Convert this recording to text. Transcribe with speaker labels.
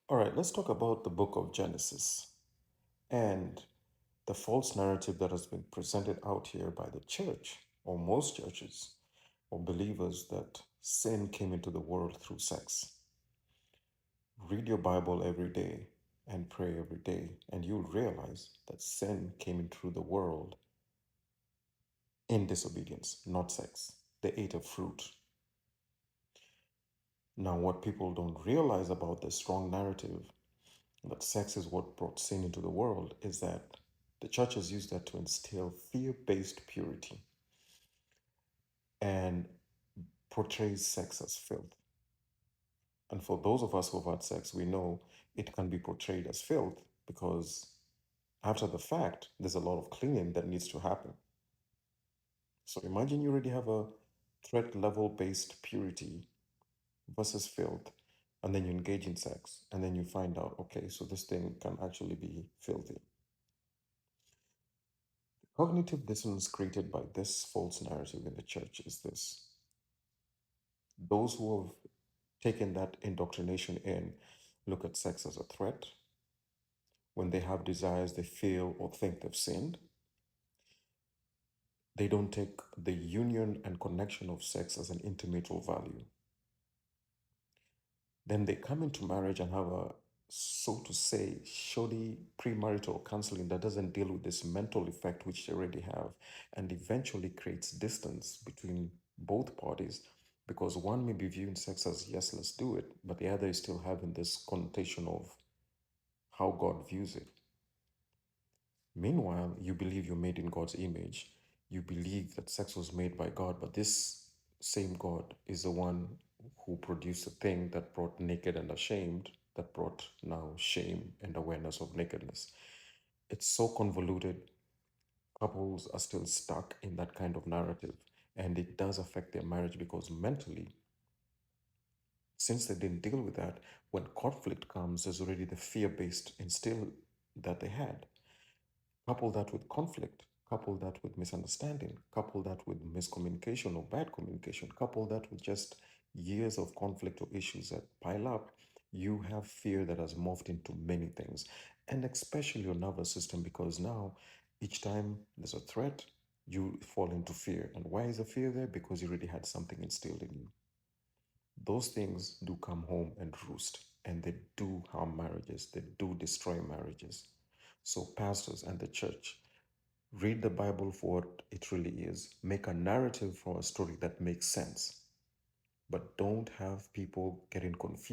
Speaker 1: All right, let's talk about the book of Genesis and the false narrative that has been presented out here by the church, or most churches, or believers, that sin came into the world through sex. Read your Bible every day and pray every day, and you'll realize that sin came into the world in disobedience, not sex. They ate a fruit. Now, what people don't realize about this strong narrative that sex is what brought sin into the world is that the church has used that to instill fear-based purity and portrays sex as filth. And for those of us who've had sex, we know it can be portrayed as filth because after the fact, there's a lot of cleaning that needs to happen. So imagine you already have a threat level based purity versus filth, and then you engage in sex, and then you find out, okay, so this thing can actually be filthy. Cognitive dissonance created by this false narrative in the church is this: those who have taken that indoctrination in look at sex as a threat. When they have desires they feel or think they've sinned, they don't take the union and connection of sex as an intimate value. Then they come into marriage and have a, so to say, shoddy premarital counseling that doesn't deal with this mental effect which they already have, and eventually creates distance between both parties, because one may be viewing sex as, yes, let's do it, but the other is still having this connotation of how God views it. Meanwhile, you believe you're made in God's image. You believe that sex was made by God, but this same God is the one who produced a thing that brought naked and ashamed, that brought now shame and awareness of nakedness. It's so convoluted. Couples are still stuck in that kind of narrative, and it does affect their marriage because mentally, since they didn't deal with that, when conflict comes, there's already the fear based instill that they had. Couple that with conflict, couple that with misunderstanding, couple that with miscommunication or bad communication, couple that with just years of conflict or issues that pile up, you have fear that has morphed into many things, and especially your nervous system, because now each time there's a threat, you fall into fear. And why is the fear there? Because you already had something instilled in you. Those things do come home and roost, and they do harm marriages, they do destroy marriages. So, pastors and the church, read the Bible for what it really is. Make a narrative for a story that makes sense. But don't have people getting confused